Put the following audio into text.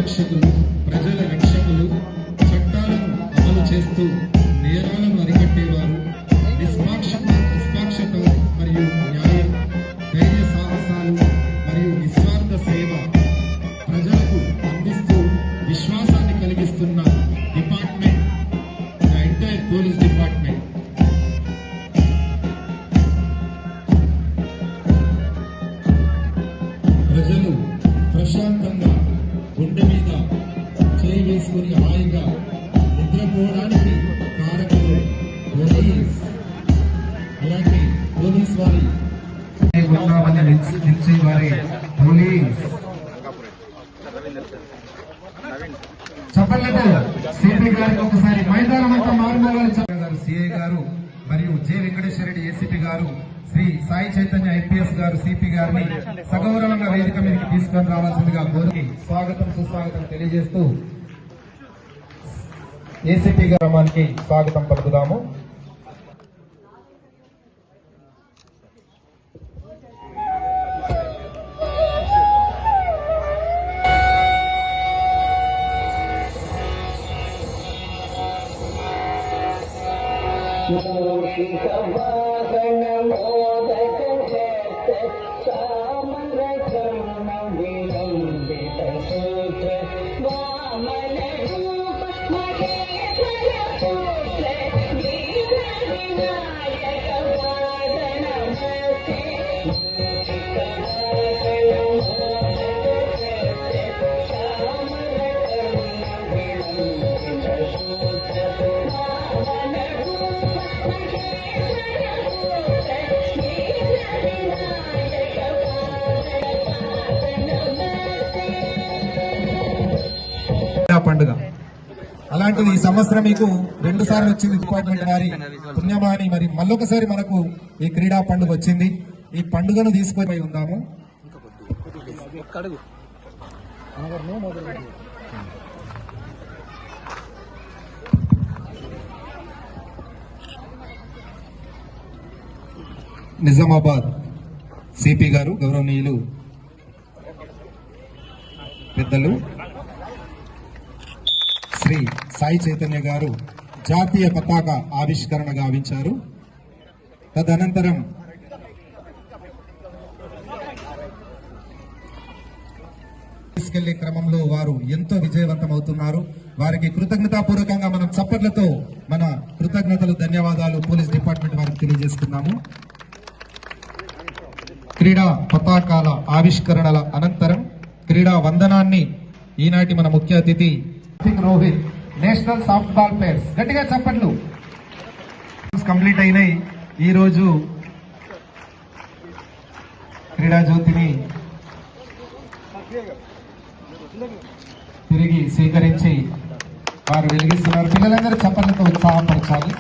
పరిరక్షకులు, ప్రజల రక్షకులు, చట్టాలను అమలు చేస్తూ నేరాలను అరికట్టేవారు, నిష్పాక్షత మరియు న్యాయం, ధైర్య సాహసాలు మరియు నిస్వార్థ సేవ ప్రజలకు అందిస్తూ విశ్వాసాన్ని కలిగిస్తున్న department, the entire police department. ప్రజలు ప్రశాంతంగా గుండె మీద చేయి వేసుకుని హాయిగా నిద్రపోవడానికి కారకులు పోలీస్. అలాంటి పోలీస్ వారి పోలీస్ చెప్పలేదు. సిపి గారికి ఒకసారి మైదానం అంతా మారుమోగారు. సిఐ గారు మరియు జె వెంకటేశ్వర రెడ్డి ఏసీపీ గారు, శ్రీ సాయి చైతన్య ఐపీఎస్ గారు సిపి గారిని సగౌరవంగా వేదిక మీదకి తీసుకొని రావాల్సిందిగా కోరి స్వాగతం సుస్వాగతం తెలియజేస్తూ ఏసీపీ గ్రామానికి స్వాగతం పలుకుదాము. పండుగ అలాంటిది ఈ సంవత్సరం మీకు 2 సార్లు వచ్చింది. డిపార్ట్మెంట్ వారి పుణ్యమాని మరి మళ్ళొకసారి మనకు ఈ క్రీడా పండుగ వచ్చింది. ఈ పండుగను తీసుకొని ఉందాము. నిజామాబాద్ సిపి గారు, గౌరవనీయులు పెద్దలు శ్రీ సాయి చైతన్య గారు జాతీయ పతాక ఆవిష్కరణ గావించారు. తదనంతరం తీసుకెళ్లే క్రమంలో వారు ఎంతో విజయవంతమవుతున్నారు. వారికి కృతజ్ఞతాపూర్వకంగా మనం చప్పట్లతో మన కృతజ్ఞతలు, ధన్యవాదాలు పోలీస్ డిపార్ట్మెంట్ వారికి తెలియజేస్తున్నాము. క్రీడా పతాకాల ఆవిష్కరణల అనంతరం క్రీడా వందనాన్ని ఈనాటి మన ముఖ్య అతిథి Rohit, national soft ball players, గట్టిగా చప్పట్లు. కంప్లీట్ అయినాయి. ఈరోజు క్రీడా జ్యోతిని తిరిగి స్వీకరించి వారు వెలిగిస్తున్నారు. పిల్లలందరూ చప్పట్లతో ఉత్సాహపరచాలి.